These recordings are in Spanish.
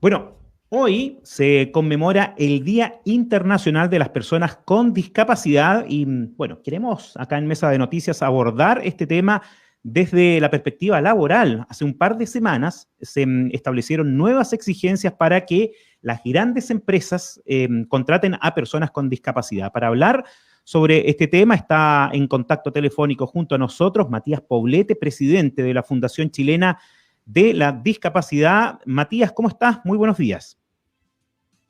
Bueno, hoy se conmemora el Día Internacional de las Personas con Discapacidad y, bueno, queremos acá en Mesa de Noticias abordar este tema desde la perspectiva laboral. Hace un par de semanas se establecieron nuevas exigencias para que las grandes empresas contraten a personas con discapacidad. Para hablar sobre este tema está en contacto telefónico junto a nosotros Matías Poblete, presidente de la Fundación Chilena de la Discapacidad. Matías, ¿cómo estás? Muy buenos días.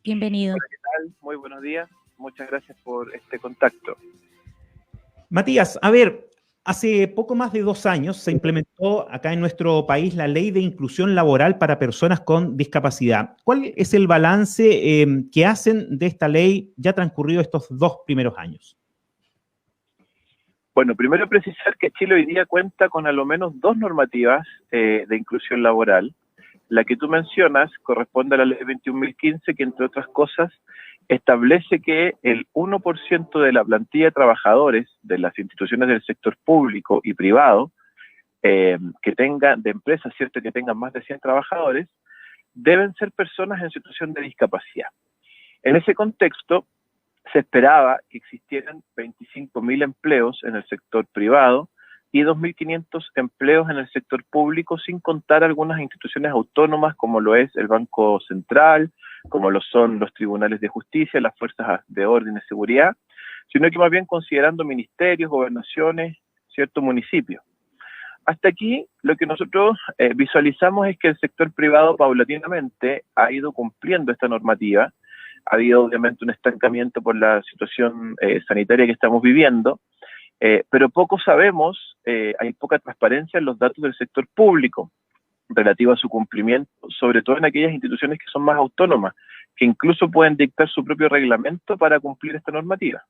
Bienvenido. Hola, ¿qué tal? Muy buenos días. Muchas gracias por este contacto. Matías, a ver, hace poco más de 2 años se implementó acá en nuestro país la Ley de Inclusión Laboral para Personas con Discapacidad. ¿Cuál es el balance que hacen de esta ley ya transcurrido estos 2 primeros años? Bueno, primero precisar que Chile hoy día cuenta con al menos dos normativas de inclusión laboral. La que tú mencionas corresponde a la Ley 21.015, que entre otras cosas establece que el 1% de la plantilla de trabajadores de las instituciones del sector público y privado que tengan, de empresas, ¿cierto?, que tengan más de 100 trabajadores, deben ser personas en situación de discapacidad. En ese contexto, se esperaba que existieran 25.000 empleos en el sector privado y 2.500 empleos en el sector público, sin contar algunas instituciones autónomas como lo es el Banco Central, como lo son los tribunales de justicia, las fuerzas de orden y seguridad, sino que más bien considerando ministerios, gobernaciones, ciertos municipios. Hasta aquí lo que nosotros visualizamos es que el sector privado paulatinamente ha ido cumpliendo esta normativa. Ha habido obviamente un estancamiento por la situación sanitaria que estamos viviendo, pero poco sabemos, hay poca transparencia en los datos del sector público relativo a su cumplimiento, sobre todo en aquellas instituciones que son más autónomas, que incluso pueden dictar su propio reglamento para cumplir esta normativa.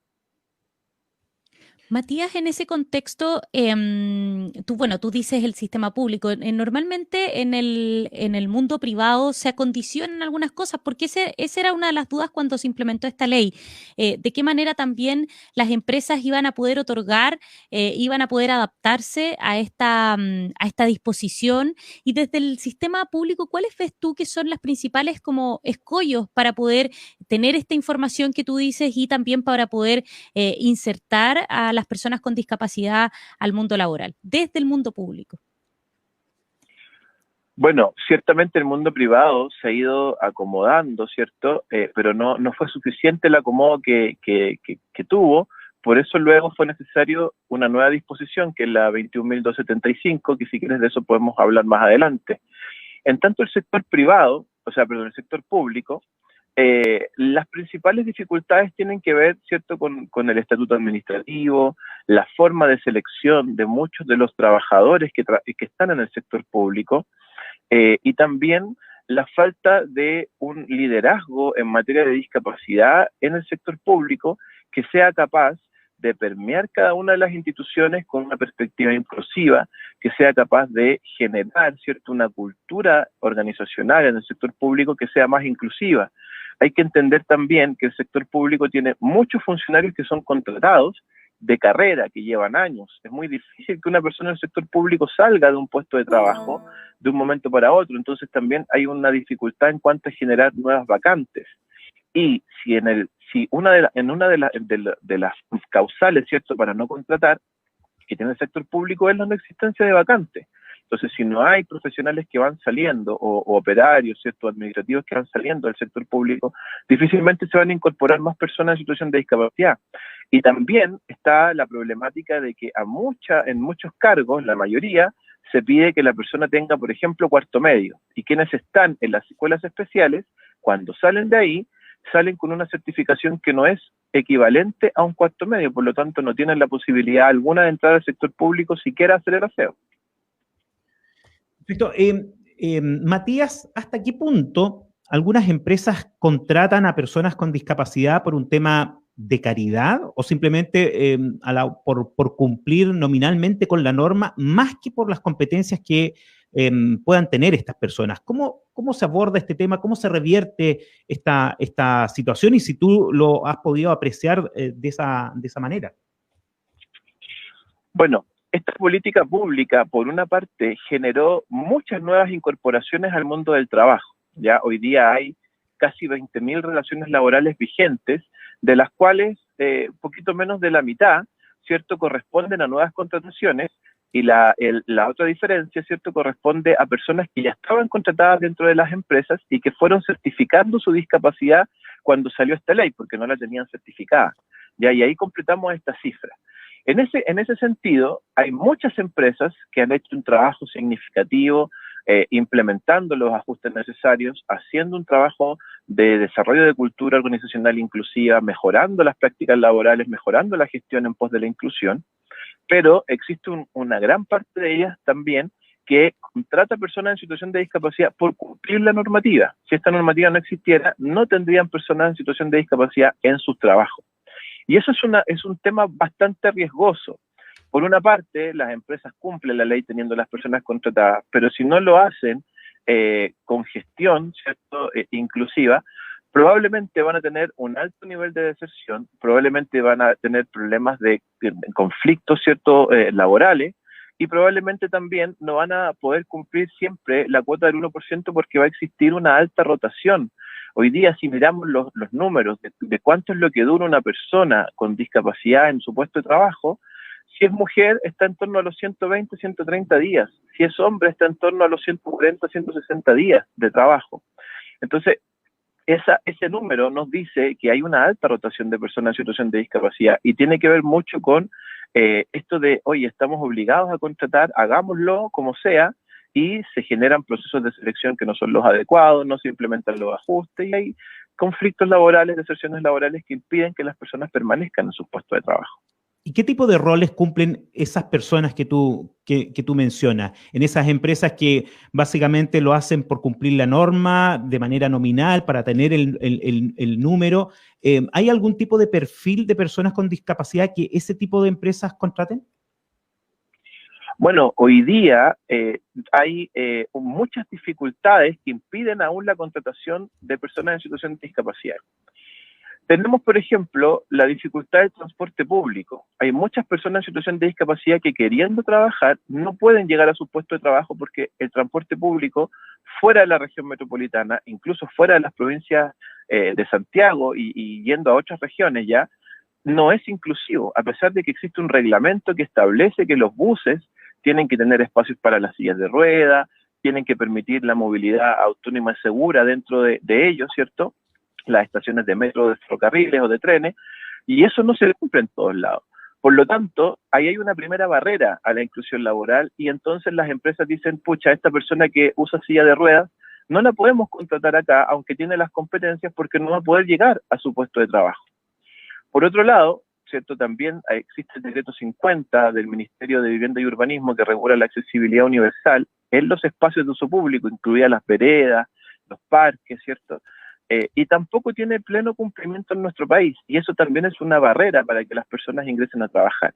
Matías, en ese contexto, tú dices el sistema público. Normalmente en el mundo privado se acondicionan algunas cosas, porque esa era una de las dudas cuando se implementó esta ley. ¿De qué manera también las empresas iban a poder otorgar, iban a poder adaptarse a esta disposición? Y desde el sistema público, ¿cuáles ves tú que son las principales como escollos para poder tener esta información que tú dices y también para poder insertar a las personas con discapacidad al mundo laboral, desde el mundo público? Bueno, ciertamente el mundo privado se ha ido acomodando, ¿cierto? Pero no fue suficiente el acomodo que tuvo, por eso luego fue necesario una nueva disposición, que es la 21.275, que si quieres de eso podemos hablar más adelante. En tanto el sector privado, el sector público, las principales dificultades tienen que ver, ¿cierto?, con el estatuto administrativo, la forma de selección de muchos de los trabajadores que están en el sector público, y también la falta de un liderazgo en materia de discapacidad en el sector público que sea capaz de permear cada una de las instituciones con una perspectiva inclusiva, que sea capaz de generar, ¿cierto?, una cultura organizacional en el sector público que sea más inclusiva. Hay que entender también que el sector público tiene muchos funcionarios que son contratados de carrera, que llevan años. Es muy difícil que una persona del sector público salga de un puesto de trabajo de un momento para otro. Entonces también hay una dificultad en cuanto a generar nuevas vacantes. Y si en una de las causales, ¿cierto?, para no contratar, que tiene el sector público, es la no existencia de vacantes. Entonces, si no hay profesionales que van saliendo, o operarios, ¿cierto?, administrativos que van saliendo del sector público, difícilmente se van a incorporar más personas en situación de discapacidad. Y también está la problemática de que en muchos cargos, la mayoría, se pide que la persona tenga, por ejemplo, cuarto medio. Y quienes están en las escuelas especiales, cuando salen de ahí, salen con una certificación que no es equivalente a un cuarto medio, por lo tanto no tienen la posibilidad alguna de entrar al sector público siquiera a hacer el aseo. Perfecto. Matías, ¿hasta qué punto algunas empresas contratan a personas con discapacidad por un tema de caridad o simplemente por cumplir nominalmente con la norma, más que por las competencias que puedan tener estas personas? ¿Cómo se aborda este tema? ¿Cómo se revierte esta situación? Y si tú lo has podido apreciar de esa manera. Bueno, esta política pública, por una parte, generó muchas nuevas incorporaciones al mundo del trabajo. Ya hoy día hay casi 20.000 relaciones laborales vigentes, de las cuales poquito menos de la mitad, ¿cierto?, corresponden a nuevas contrataciones, y la otra diferencia, ¿cierto?, corresponde a personas que ya estaban contratadas dentro de las empresas y que fueron certificando su discapacidad cuando salió esta ley, porque no la tenían certificada. ¿Ya? Y ahí completamos esta cifra. En ese sentido, hay muchas empresas que han hecho un trabajo significativo, implementando los ajustes necesarios, haciendo un trabajo de desarrollo de cultura organizacional inclusiva, mejorando las prácticas laborales, mejorando la gestión en pos de la inclusión, pero existe una gran parte de ellas también que contrata a personas en situación de discapacidad por cumplir la normativa. Si esta normativa no existiera, no tendrían personas en situación de discapacidad en sus trabajos. Y eso es un tema bastante riesgoso. Por una parte, las empresas cumplen la ley teniendo las personas contratadas, pero si no lo hacen con gestión, ¿cierto?, inclusiva, probablemente van a tener un alto nivel de deserción, probablemente van a tener problemas de conflictos, ¿cierto?, laborales, y probablemente también no van a poder cumplir siempre la cuota del 1% porque va a existir una alta rotación. Hoy día, si miramos los números de cuánto es lo que dura una persona con discapacidad en su puesto de trabajo, si es mujer está en torno a los 120, 130 días. Si es hombre está en torno a los 140, 160 días de trabajo. Entonces, ese número nos dice que hay una alta rotación de personas en situación de discapacidad y tiene que ver mucho con esto de, oye, estamos obligados a contratar, hagámoslo como sea, y se generan procesos de selección que no son los adecuados, no se implementan los ajustes, y hay conflictos laborales, deserciones laborales que impiden que las personas permanezcan en sus puestos de trabajo. ¿Y qué tipo de roles cumplen esas personas que tú mencionas? En esas empresas que básicamente lo hacen por cumplir la norma de manera nominal, para tener el número. ¿Hay algún tipo de perfil de personas con discapacidad que ese tipo de empresas contraten? Bueno, hoy día hay muchas dificultades que impiden aún la contratación de personas en situación de discapacidad. Tenemos, por ejemplo, la dificultad del transporte público. Hay muchas personas en situación de discapacidad que, queriendo trabajar, no pueden llegar a su puesto de trabajo porque el transporte público fuera de la región metropolitana, incluso fuera de las provincias de Santiago y yendo a otras regiones ya, no es inclusivo, a pesar de que existe un reglamento que establece que los buses tienen que tener espacios para las sillas de ruedas, tienen que permitir la movilidad autónoma y segura dentro de ellos, ¿cierto?, las estaciones de metro, de ferrocarriles o de trenes, y eso no se cumple en todos lados. Por lo tanto, ahí hay una primera barrera a la inclusión laboral, y entonces las empresas dicen, pucha, esta persona que usa silla de ruedas, no la podemos contratar acá, aunque tiene las competencias, porque no va a poder llegar a su puesto de trabajo. Por otro lado, ¿cierto?, también existe el decreto 50 del Ministerio de Vivienda y Urbanismo que regula la accesibilidad universal en los espacios de uso público, incluidas las veredas, los parques, ¿cierto?, y tampoco tiene pleno cumplimiento en nuestro país, y eso también es una barrera para que las personas ingresen a trabajar.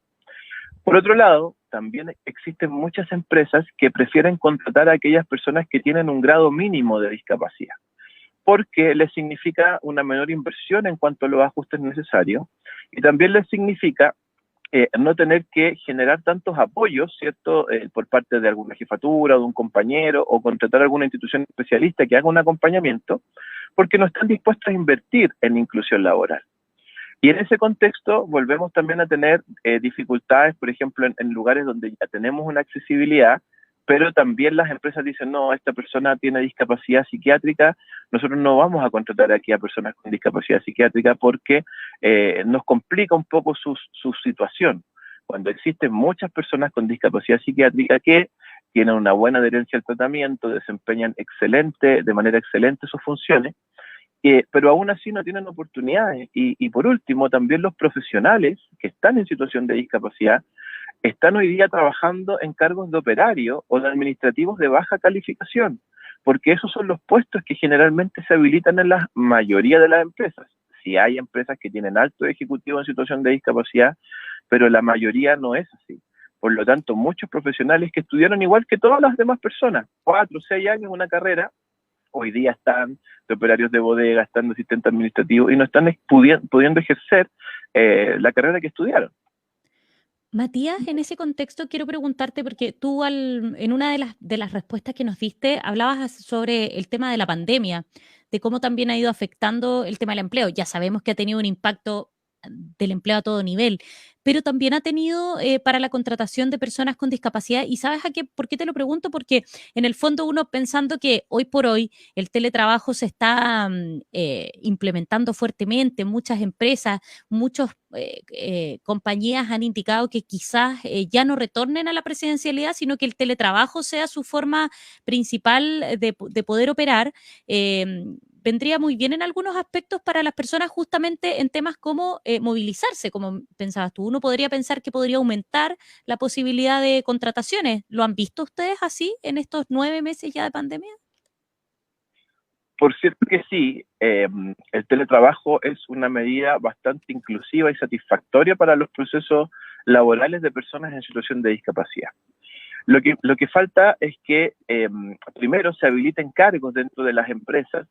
Por otro lado, también existen muchas empresas que prefieren contratar a aquellas personas que tienen un grado mínimo de discapacidad, porque les significa una menor inversión en cuanto a los ajustes necesarios, y también les significa no tener que generar tantos apoyos, ¿cierto?, por parte de alguna jefatura o de un compañero, o contratar a alguna institución especialista que haga un acompañamiento, porque no están dispuestos a invertir en inclusión laboral. Y en ese contexto volvemos también a tener dificultades, por ejemplo, en lugares donde ya tenemos una accesibilidad, pero también las empresas dicen, no, esta persona tiene discapacidad psiquiátrica, nosotros no vamos a contratar aquí a personas con discapacidad psiquiátrica porque nos complica un poco su situación, cuando existen muchas personas con discapacidad psiquiátrica que tienen una buena adherencia al tratamiento, desempeñan de manera excelente sus funciones, pero aún así no tienen oportunidades. Y por último, también los profesionales que están en situación de discapacidad están hoy día trabajando en cargos de operario o de administrativos de baja calificación, porque esos son los puestos que generalmente se habilitan en la mayoría de las empresas. Sí hay empresas que tienen altos ejecutivos en situación de discapacidad, pero la mayoría no es así. Por lo tanto, muchos profesionales que estudiaron igual que todas las demás personas, 4 o 6 años una carrera, hoy día están de operarios de bodega, están de asistentes administrativos y no están pudiendo ejercer la carrera que estudiaron. Matías, en ese contexto quiero preguntarte, porque tú en una de las respuestas que nos diste hablabas sobre el tema de la pandemia, de cómo también ha ido afectando el tema del empleo. Ya sabemos que ha tenido un impacto del empleo a todo nivel, pero también ha tenido para la contratación de personas con discapacidad. ¿Y sabes por qué te lo pregunto? Porque en el fondo uno pensando que hoy por hoy el teletrabajo se está implementando fuertemente, muchas empresas, muchos compañías han indicado que quizás ya no retornen a la presencialidad, sino que el teletrabajo sea su forma principal de poder operar. Vendría muy bien en algunos aspectos para las personas justamente en temas como movilizarse, como pensabas tú. Uno podría pensar que podría aumentar la posibilidad de contrataciones. ¿Lo han visto ustedes así en estos 9 meses ya de pandemia? Por cierto que sí, el teletrabajo es una medida bastante inclusiva y satisfactoria para los procesos laborales de personas en situación de discapacidad. Lo que falta es que primero se habiliten cargos dentro de las empresas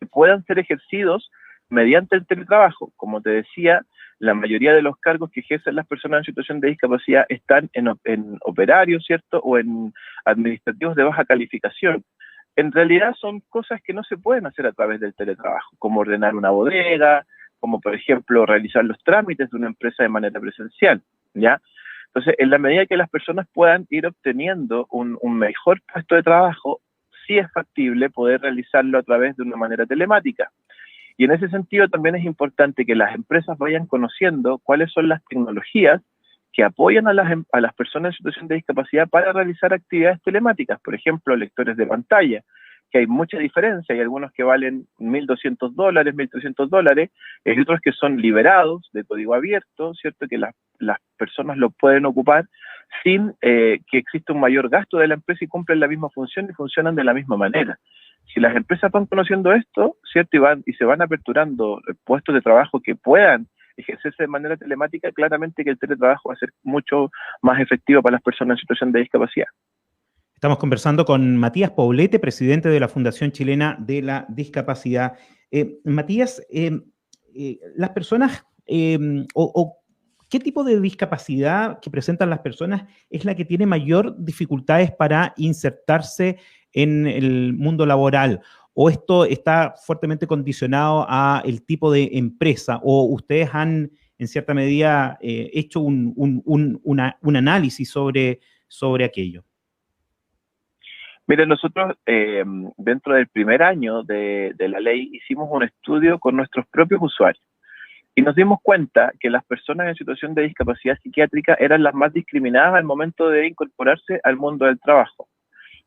que puedan ser ejercidos mediante el teletrabajo. Como te decía, la mayoría de los cargos que ejercen las personas en situación de discapacidad están en operarios, ¿cierto? O en administrativos de baja calificación. En realidad son cosas que no se pueden hacer a través del teletrabajo, como ordenar una bodega, como por ejemplo realizar los trámites de una empresa de manera presencial, ¿ya? Entonces, en la medida que las personas puedan ir obteniendo un mejor puesto de trabajo, sí es factible poder realizarlo a través de una manera telemática. Y en ese sentido también es importante que las empresas vayan conociendo cuáles son las tecnologías que apoyan a las personas en situación de discapacidad para realizar actividades telemáticas, por ejemplo, lectores de pantalla, que hay mucha diferencia, hay algunos que valen $1.200, $1.300, hay otros que son liberados de código abierto, ¿cierto? Que las personas lo pueden ocupar sin que exista un mayor gasto de la empresa y cumplen la misma función y funcionan de la misma manera. Si las empresas van conociendo esto, ¿cierto? Y se van aperturando puestos de trabajo que puedan ejercerse de manera telemática, claramente que el teletrabajo va a ser mucho más efectivo para las personas en situación de discapacidad. Estamos conversando con Matías Poblete, presidente de la Fundación Chilena de la Discapacidad. Matías, las personas o ¿qué tipo de discapacidad que presentan las personas es la que tiene mayor dificultades para insertarse en el mundo laboral? ¿O esto está fuertemente condicionado a el tipo de empresa? ¿O ustedes han, en cierta medida, hecho un análisis sobre aquello? Miren, nosotros dentro del primer año de la ley hicimos un estudio con nuestros propios usuarios y nos dimos cuenta que las personas en situación de discapacidad psiquiátrica eran las más discriminadas al momento de incorporarse al mundo del trabajo.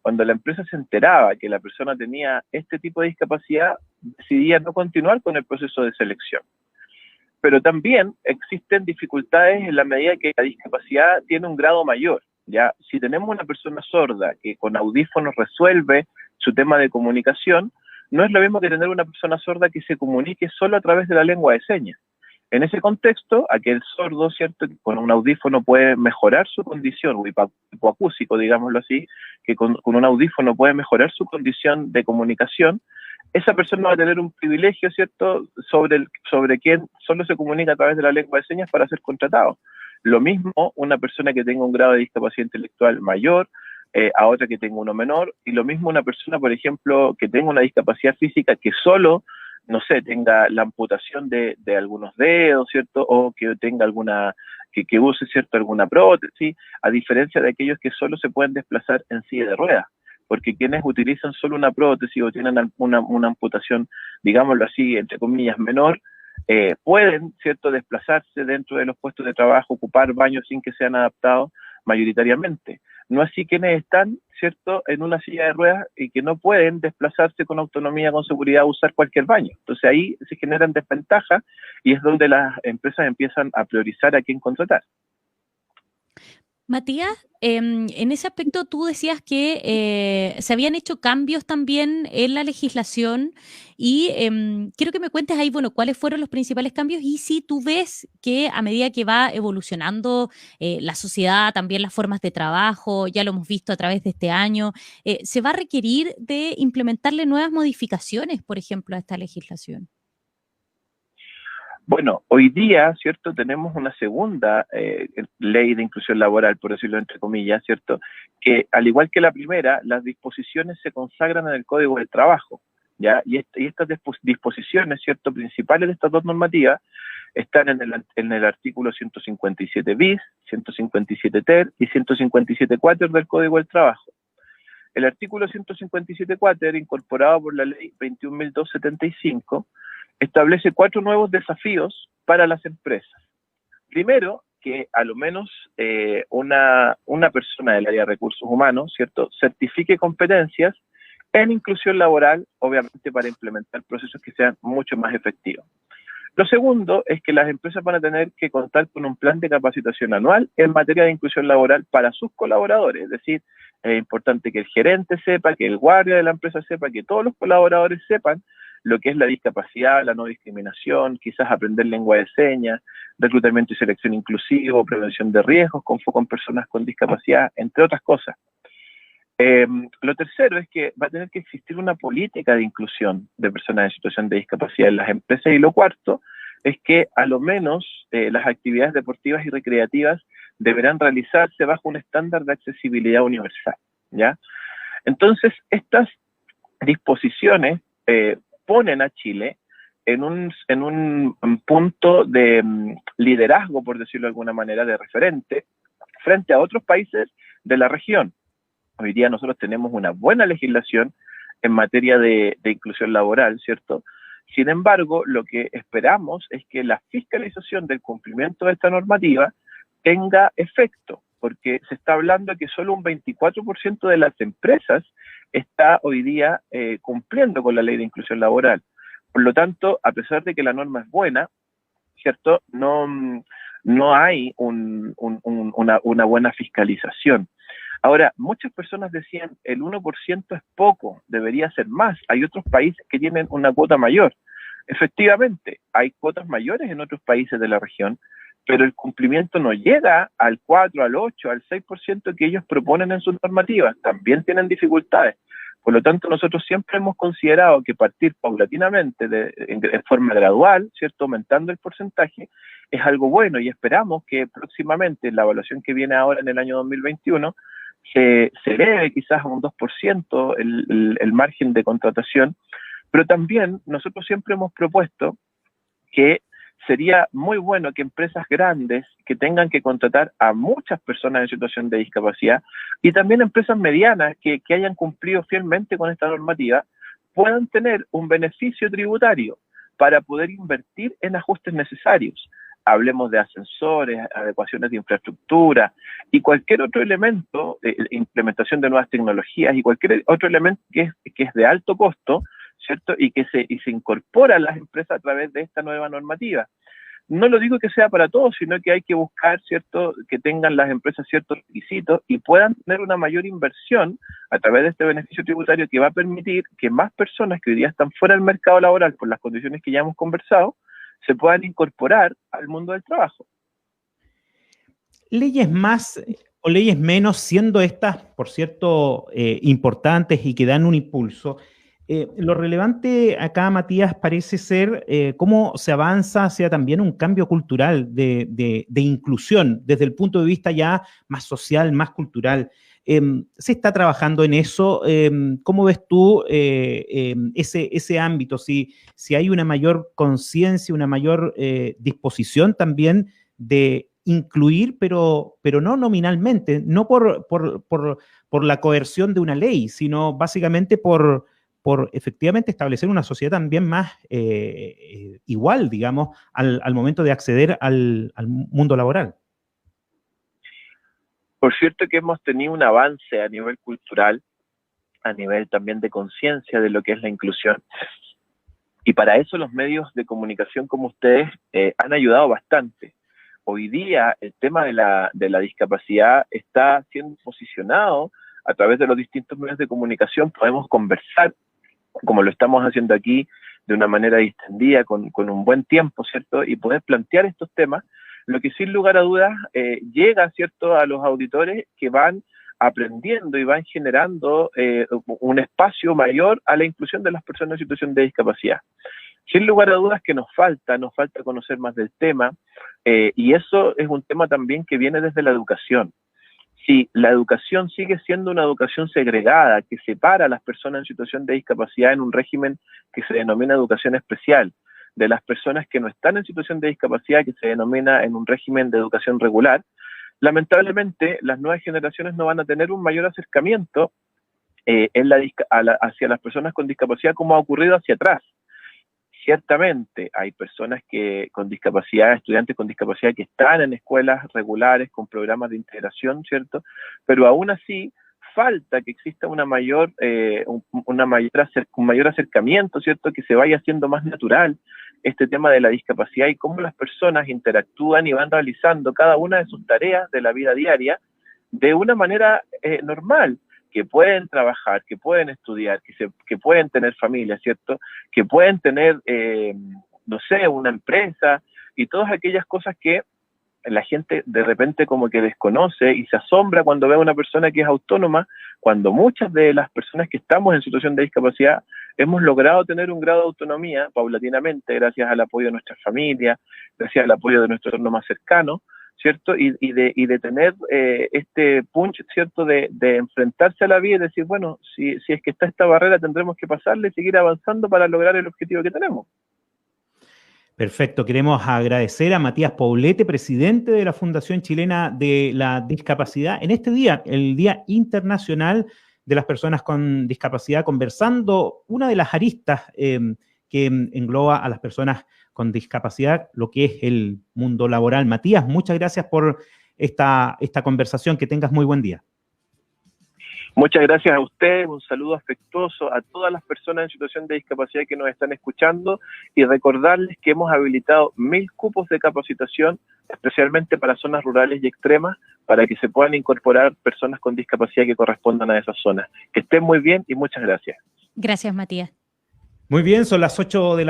Cuando la empresa se enteraba que la persona tenía este tipo de discapacidad, decidía no continuar con el proceso de selección. Pero también existen dificultades en la medida que la discapacidad tiene un grado mayor. ¿Ya? Si tenemos una persona sorda que con audífonos resuelve su tema de comunicación, no es lo mismo que tener una persona sorda que se comunique solo a través de la lengua de señas. En ese contexto, aquel sordo, ¿cierto?, que con un audífono puede mejorar su condición, o hipoacúsico, digámoslo así, que con un audífono puede mejorar su condición de comunicación, esa persona va a tener un privilegio, ¿cierto?, sobre quien solo se comunica a través de la lengua de señas para ser contratado. Lo mismo una persona que tenga un grado de discapacidad intelectual mayor, a otra que tenga uno menor, y lo mismo una persona, por ejemplo, que tenga una discapacidad física que solo, no sé, tenga la amputación de algunos dedos, ¿cierto? O que tenga que use, ¿cierto?, alguna prótesis, a diferencia de aquellos que solo se pueden desplazar en silla de ruedas, porque quienes utilizan solo una prótesis o tienen una amputación, digámoslo así, entre comillas, menor, pueden, ¿cierto?, desplazarse dentro de los puestos de trabajo, ocupar baños sin que sean adaptados mayoritariamente. No así quienes están, ¿cierto?, en una silla de ruedas y que no pueden desplazarse con autonomía, con seguridad, usar cualquier baño. Entonces ahí se generan desventajas y es donde las empresas empiezan a priorizar a quién contratar. Matías, en ese aspecto tú decías que se habían hecho cambios también en la legislación y quiero que me cuentes ahí, bueno, cuáles fueron los principales cambios y si tú ves que a medida que va evolucionando la sociedad, también las formas de trabajo, ya lo hemos visto a través de este año, se va a requerir de implementarle nuevas modificaciones, por ejemplo, a esta legislación. Bueno, hoy día, ¿cierto? Tenemos una segunda ley de inclusión laboral, por decirlo entre comillas, ¿cierto? Que al igual que la primera, las disposiciones se consagran en el Código del Trabajo, ¿ya? Y estas disposiciones, ¿cierto? Principales de estas dos normativas están en el artículo 157 bis, 157 ter y 157 quater del Código del Trabajo. El artículo 157 quater, incorporado por la ley 21.275, establece 4 nuevos desafíos para las empresas. Primero, que a lo menos una persona del área de recursos humanos, ¿cierto?, certifique competencias en inclusión laboral, obviamente para implementar procesos que sean mucho más efectivos. Lo segundo es que las empresas van a tener que contar con un plan de capacitación anual en materia de inclusión laboral para sus colaboradores, es decir, es importante que el gerente sepa, que el guardia de la empresa sepa, que todos los colaboradores sepan lo que es la discapacidad, la no discriminación, quizás aprender lengua de señas, reclutamiento y selección inclusivo, prevención de riesgos con foco en personas con discapacidad, entre otras cosas. Lo tercero es que va a tener que existir una política de inclusión de personas en situación de discapacidad en las empresas. Y lo cuarto es que a lo menos las actividades deportivas y recreativas deberán realizarse bajo un estándar de accesibilidad universal, ¿ya? Entonces, estas disposiciones ponen a Chile en un punto de liderazgo, por decirlo de alguna manera, de referente, frente a otros países de la región. Hoy día nosotros tenemos una buena legislación en materia de inclusión laboral, ¿cierto? Sin embargo, lo que esperamos es que la fiscalización del cumplimiento de esta normativa tenga efecto, porque se está hablando de que solo un 24% de las empresas está hoy día cumpliendo con la ley de inclusión laboral. Por lo tanto, a pesar de que la norma es buena, ¿cierto?, no hay una buena fiscalización. Ahora, muchas personas decían, el 1% es poco, debería ser más. Hay otros países que tienen una cuota mayor. Efectivamente, hay cuotas mayores en otros países de la región, pero el cumplimiento no llega al 4, al 8, al 6% que ellos proponen en sus normativas. También tienen dificultades. Por lo tanto, nosotros siempre hemos considerado que partir paulatinamente, en forma gradual, ¿cierto?, aumentando el porcentaje, es algo bueno, y esperamos que próximamente, en la evaluación que viene ahora en el año 2021, se eleve quizás a un 2% el margen de contratación, pero también nosotros siempre hemos propuesto que sería muy bueno que empresas grandes que tengan que contratar a muchas personas en situación de discapacidad y también empresas medianas que hayan cumplido fielmente con esta normativa puedan tener un beneficio tributario para poder invertir en ajustes necesarios. Hablemos de ascensores, adecuaciones de infraestructura y cualquier otro elemento, implementación de nuevas tecnologías y cualquier otro elemento que es de alto costo, ¿cierto? Y que se incorpora a las empresas a través de esta nueva normativa. No lo digo que sea para todos, sino que hay que buscar, ¿cierto?, que tengan las empresas ciertos requisitos y puedan tener una mayor inversión a través de este beneficio tributario que va a permitir que más personas que hoy día están fuera del mercado laboral por las condiciones que ya hemos conversado, se puedan incorporar al mundo del trabajo. Leyes más o leyes menos, siendo estas, por cierto, importantes y que dan un impulso, lo relevante acá, Matías, parece ser cómo se avanza hacia también un cambio cultural de inclusión, desde el punto de vista ya más social, más cultural. ¿Se está trabajando en eso? ¿Cómo ves tú ese ámbito? Si hay una mayor conciencia, una mayor disposición también de incluir, pero no nominalmente, no por la coerción de una ley, sino básicamente por efectivamente establecer una sociedad también más igual, digamos, al momento de acceder al mundo laboral. Por cierto que hemos tenido un avance a nivel cultural, a nivel también de conciencia de lo que es la inclusión. Y para eso los medios de comunicación como ustedes han ayudado bastante. Hoy día el tema de la discapacidad está siendo posicionado a través de los distintos medios de comunicación. Podemos conversar, como lo estamos haciendo aquí, de una manera distendida, con un buen tiempo, ¿cierto? Y poder plantear estos temas, lo que sin lugar a dudas llega, ¿cierto?, a los auditores que van aprendiendo y van generando un espacio mayor a la inclusión de las personas en situación de discapacidad. Sin lugar a dudas que nos falta conocer más del tema, y eso es un tema también que viene desde la educación. Si la educación sigue siendo una educación segregada, que separa a las personas en situación de discapacidad en un régimen que se denomina educación especial, de las personas que no están en situación de discapacidad, que se denomina en un régimen de educación regular, lamentablemente las nuevas generaciones no van a tener un mayor acercamiento hacia las personas con discapacidad como ha ocurrido hacia atrás. Ciertamente hay personas con discapacidad, estudiantes con discapacidad que están en escuelas regulares con programas de integración, ¿cierto? Pero aún así falta que exista un mayor acercamiento, ¿cierto? Que se vaya haciendo más natural este tema de la discapacidad y cómo las personas interactúan y van realizando cada una de sus tareas de la vida diaria de una manera normal, que pueden trabajar, que pueden estudiar, que pueden tener familia, ¿cierto? Que pueden tener, no sé, una empresa y todas aquellas cosas que la gente de repente como que desconoce y se asombra cuando ve a una persona que es autónoma, cuando muchas de las personas que estamos en situación de discapacidad hemos logrado tener un grado de autonomía paulatinamente gracias al apoyo de nuestras familias, gracias al apoyo de nuestro entorno más cercano, ¿cierto? Y de tener este punch, ¿cierto? De enfrentarse a la vida y decir, bueno, si es que está esta barrera tendremos que pasarle y seguir avanzando para lograr el objetivo que tenemos. Perfecto. Queremos agradecer a Matías Poblete, presidente de la Fundación Chilena de la Discapacidad, en este día, el Día Internacional de las Personas con Discapacidad, conversando una de las aristas que engloba a las personas con discapacidad, lo que es el mundo laboral. Matías, muchas gracias por esta conversación. Que tengas muy buen día. Muchas gracias a usted, un saludo afectuoso a todas las personas en situación de discapacidad que nos están escuchando y recordarles que hemos habilitado 1000 cupos de capacitación, especialmente para zonas rurales y extremas, para que se puedan incorporar personas con discapacidad que correspondan a esas zonas. Que estén muy bien y muchas gracias. Gracias, Matías. Muy bien, son las 8 de la